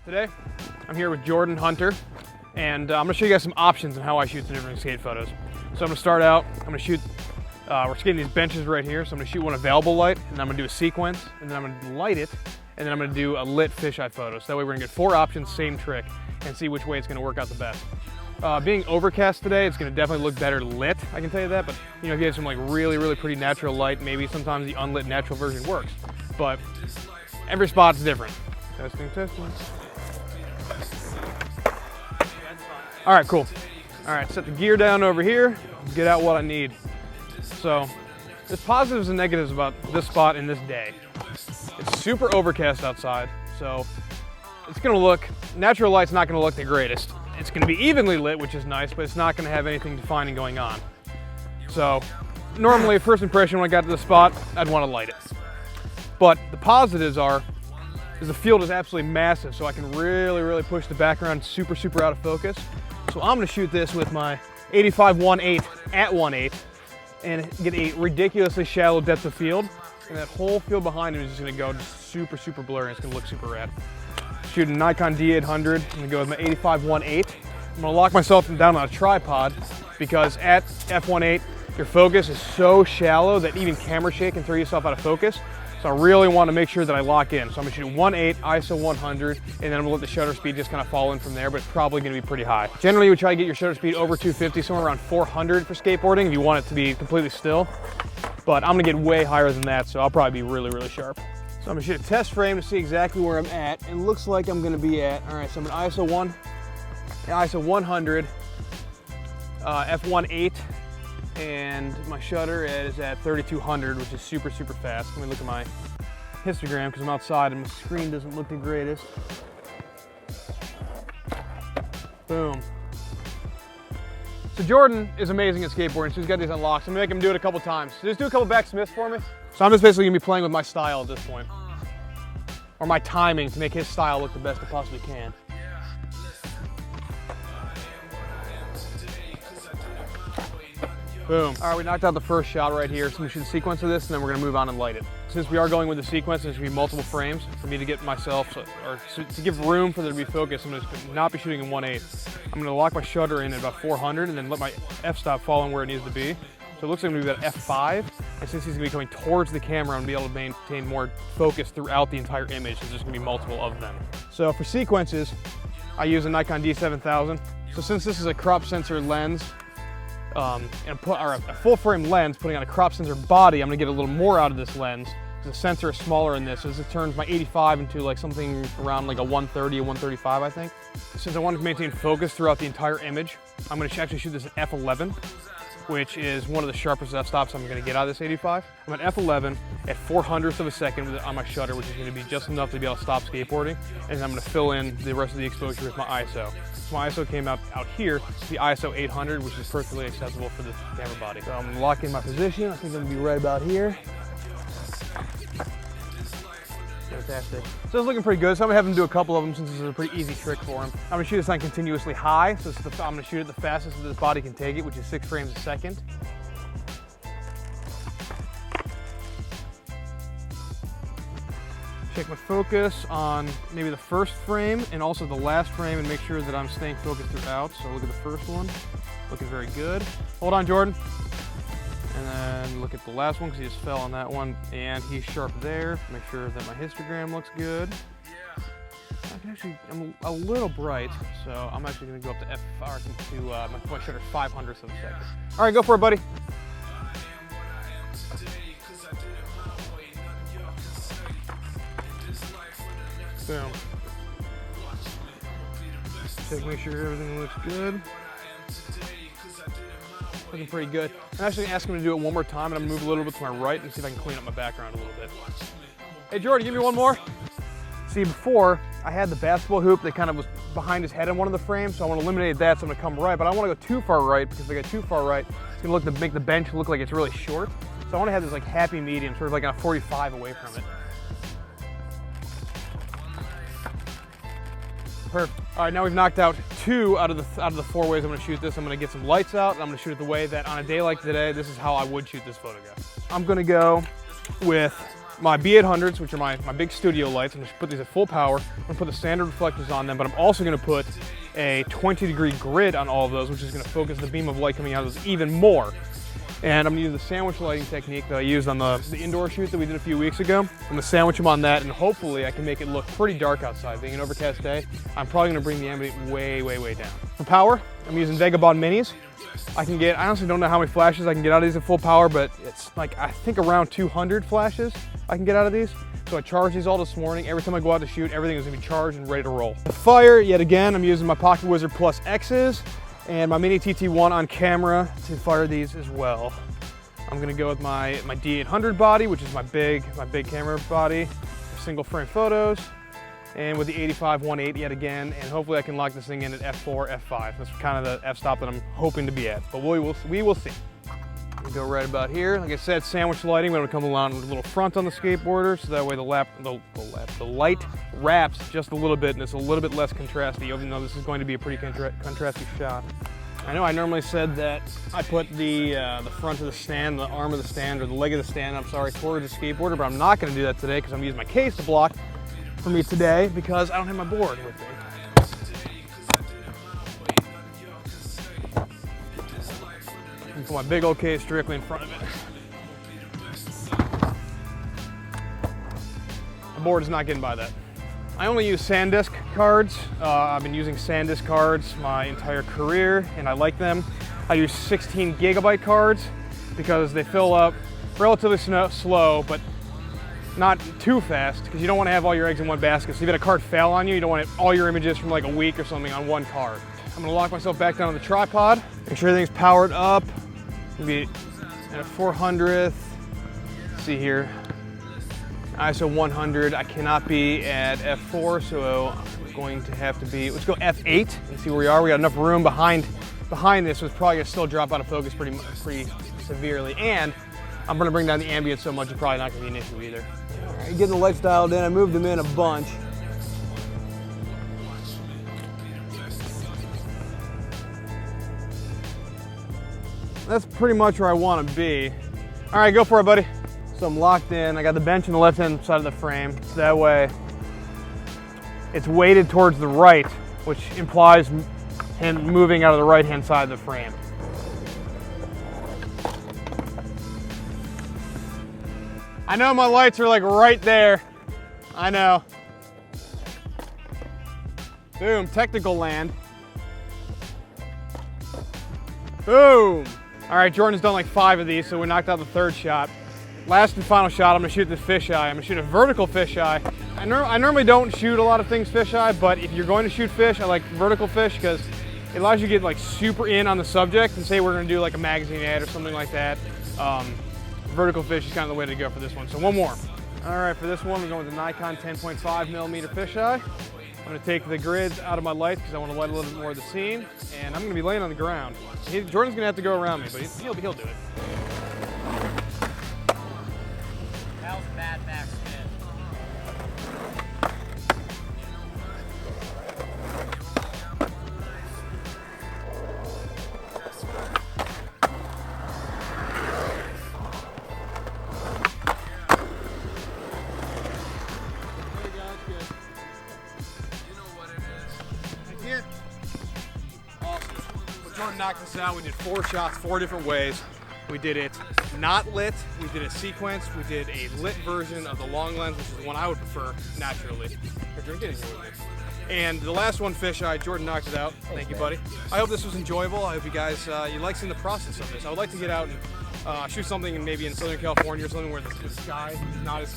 Today, I'm here with Jordan Hunter, and I'm gonna show you guys some options on how I shoot the different skate photos. So I'm gonna start out, I'm gonna shoot, we're skating these benches right here, so I'm gonna shoot one available light, and then I'm gonna do a sequence, and then I'm gonna light it, and then I'm gonna do a lit fisheye photo. So that way we're gonna get 4 options, same trick, and see which way it's gonna work out the best. Being overcast today, it's gonna definitely look better lit, I can tell you that, but you know, if you had some like really pretty natural light, maybe sometimes the unlit natural version works. But every spot's different. Testing. All right, cool. All right, set the gear down over here, get out what I need. So there's positives and negatives about this spot in this day. It's super overcast outside, so it's gonna look, natural light's not gonna look the greatest. It's gonna be evenly lit, which is nice, but it's not gonna have anything defining going on. So normally, first impression when I got to the spot, I'd wanna light it. But the positives is the field is absolutely massive, so I can really push the background super out of focus. So I'm gonna shoot this with my 85 1/8 at 1/8 and get a ridiculously shallow depth of field. And that whole field behind me is just gonna go just super blurry. It's gonna look super rad. Shooting Nikon D800, I'm gonna go with my 85 1/8. I'm gonna lock myself down on a tripod because at f1.8, your focus is so shallow that even camera shake can throw yourself out of focus. So I really want to make sure that I lock in. So I'm gonna shoot 1/8, ISO 100, and then I'm gonna let the shutter speed just kind of fall in from there, but it's probably gonna be pretty high. Generally, you would try to get your shutter speed over 250, somewhere around 400 for skateboarding if you want it to be completely still. But I'm gonna get way higher than that, so I'll probably be really sharp. So I'm gonna shoot a test frame to see exactly where I'm at. It looks like I'm gonna be at, all right, so I'm at ISO 100, f1.8, and my shutter is at 3200, which is super fast. Let me look at my histogram because I'm outside and my screen doesn't look the greatest. Boom. So Jordan is amazing at skateboarding, so he's got these unlocked. I'm gonna make him do it a couple times. So just do a couple back Smiths for me. So I'm just basically gonna be playing with my style at this point, or my timing to make his style look the best it possibly can. Boom. All right, we knocked out the first shot right here. So we shoot a sequence of this, and then we're gonna move on and light it. Since we are going with the sequence, there's gonna be multiple frames for me to get myself, or to give room for there to be focus. I'm gonna not be shooting in 1/8. I'm gonna lock my shutter in at about 400, and then let my f-stop fall in where it needs to be. So it looks like I'm gonna be about f5. And since he's gonna be coming towards the camera, I'm gonna be able to maintain more focus throughout the entire image. There's just gonna be multiple of them. So for sequences, I use a Nikon D7000. So since this is a crop sensor lens, and a full frame lens, putting on a crop sensor body, I'm gonna get a little more out of this lens. The sensor is smaller in this, so this turns my 85 into like something around like a 130, a 135, I think. Since I wanted to maintain focus throughout the entire image, I'm gonna actually shoot this at f11, which is one of the sharpest f-stops I'm gonna get out of this 85. I'm at f11 at 400ths of a second on my shutter, which is gonna be just enough to be able to stop skateboarding. And I'm gonna fill in the rest of the exposure with my ISO. So my ISO came out here, the ISO 800, which is perfectly accessible for this camera body. So I'm gonna lock in my position. I think I'm gonna be right about here. Fantastic. So it's looking pretty good. So I'm gonna have him do a couple of them since this is a pretty easy trick for him. I'm gonna shoot this on continuously high. So I'm gonna shoot it the fastest that this body can take it, which is 6 frames a second. Check my focus on maybe the first frame and also the last frame and make sure that I'm staying focused throughout. So look at the first one, looking very good. Hold on, Jordan. And then look at the last one because he just fell on that one and he's sharp there. Make sure that my histogram looks good. I'm a little bright, so I'm actually gonna go up to F5 to my shutter's 500ths of a second. All right, go for it, buddy. Boom. Check, make sure everything looks good. Looking pretty good. I'm actually gonna ask him to do it one more time, and I'm gonna move a little bit to my right and see if I can clean up my background a little bit. Hey Jordan, give me one more. See, before I had the basketball hoop that kind of was behind his head in one of the frames, so I want to eliminate that, so I'm gonna come right, but I don't want to go too far right because if I go too far right, it's gonna make the bench look like it's really short. So I want to have this like happy medium, sort of like on a 45 away from it. Perfect. All right, now we've knocked out 2 out of the 4 ways I'm gonna shoot this. I'm gonna get some lights out, and I'm gonna shoot it the way that on a day like today, this is how I would shoot this photograph. I'm gonna go with my B800s, which are my big studio lights. I'm gonna put these at full power. I'm gonna put the standard reflectors on them, but I'm also gonna put a 20-degree grid on all of those, which is gonna focus the beam of light coming out of those even more. And I'm gonna use the sandwich lighting technique that I used on the indoor shoot that we did a few weeks ago. I'm gonna sandwich them on that, and hopefully I can make it look pretty dark outside. Being an overcast day, I'm probably gonna bring the ambient way, way, way down. For power, I'm using Vagabond Minis. I honestly don't know how many flashes I can get out of these at full power, but it's like, I think around 200 flashes I can get out of these. So I charged these all this morning. Every time I go out to shoot, everything is gonna be charged and ready to roll. The fire, yet again, I'm using my Pocket Wizard Plus X's and my Mini TT1 on camera to fire these as well. I'm gonna go with my D800 body, which is my big camera body, single frame photos, and with the 85-1.8 yet again, and hopefully I can lock this thing in at f4, f5. That's kind of the f-stop that I'm hoping to be at, but we will see. We go right about here. Like I said, sandwich lighting, but I'm gonna come along with a little front on the skateboarder, so that way the light wraps just a little bit, and it's a little bit less contrasty, even though this is going to be a pretty contrasty shot. I know I normally said that I put the front of the stand, the arm of the stand, or the leg of the stand, I'm sorry, towards the skateboarder, but I'm not gonna do that today because I'm using my case to block for me today because I don't have my board with me. And put my big old case directly in front of it. The board is not getting by that. I only use SanDisk cards. I've been using SanDisk cards my entire career, and I like them. I use 16 gigabyte cards because they fill up relatively slow, but not too fast, because you don't want to have all your eggs in one basket. So if you had a card fail on you, you don't want all your images from like a week or something on one card. I'm gonna lock myself back down on the tripod, make sure everything's powered up. Be at a 400th. Let's see here. ISO 100. I cannot be at f4, so I'm going to have to be, let's go f8 and see where we are. We got enough room behind this, so it's probably gonna still drop out of focus pretty severely. And I'm gonna bring down the ambient so much it's probably not gonna be an issue either. All right, getting the lights dialed in. I moved them in a bunch. That's pretty much where I want to be. All right, go for it, buddy. So I'm locked in. I got the bench on the left-hand side of the frame. So that way it's weighted towards the right, which implies him moving out of the right-hand side of the frame. I know my lights are like right there. I know. Boom, technical land. Boom. All right, Jordan's done like 5 of these, so we knocked out the 3rd shot. Last and final shot, I'm gonna shoot this fisheye. I'm gonna shoot a vertical fisheye. I normally don't shoot a lot of things fisheye, but if you're going to shoot fish, I like vertical fish because it allows you to get like super in on the subject, and say we're gonna do like a magazine ad or something like that. Vertical fish is kind of the way to go for this one. So one more. All right, for this one, we're going with the Nikon 10.5mm fisheye. I'm gonna take the grids out of my lights because I want to light a little bit more of the scene, and I'm gonna be laying on the ground. Jordan's gonna have to go around me, but he'll do it. That was a bad back spin. Jordan knocked us out. We did 4 shots, 4 different ways. We did it not lit, we did a sequence, we did a lit version of the long lens, which is the one I would prefer naturally. Drink it in here with me. And the last one, fisheye, Jordan knocked it out. Thank you, buddy. I hope this was enjoyable. I hope you guys, you like seeing the process of this. I would like to get out and shoot something maybe in Southern California or something where the sky is not as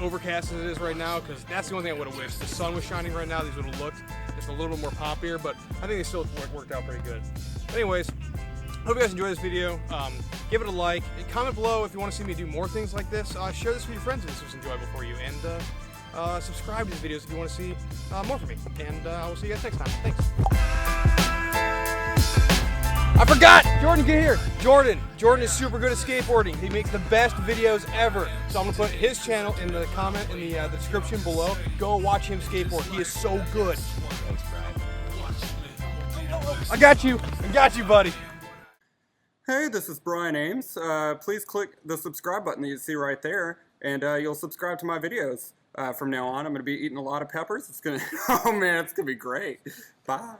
overcast as it is right now, because that's the only thing I would have wished. The sun was shining right now, these would have looked just a little bit more poppier, but I think they still worked out pretty good. Anyways, hope you guys enjoyed this video. Give it a like, and comment below if you want to see me do more things like this. Share this with your friends if this was enjoyable for you, and subscribe to the videos if you want to see more from me. And I will see you guys next time. Thanks. I forgot! Jordan, get here. Jordan is super good at skateboarding. He makes the best videos ever. So I'm gonna put his channel in the comment in the description below. Go watch him skateboard. He is so good. Thanks, Brian. I got you, buddy. Hey, this is Brian Ames. Please click the subscribe button that you see right there and you'll subscribe to my videos. From now on, I'm going to be eating a lot of peppers. It's going to, oh man, it's going to be great. Bye.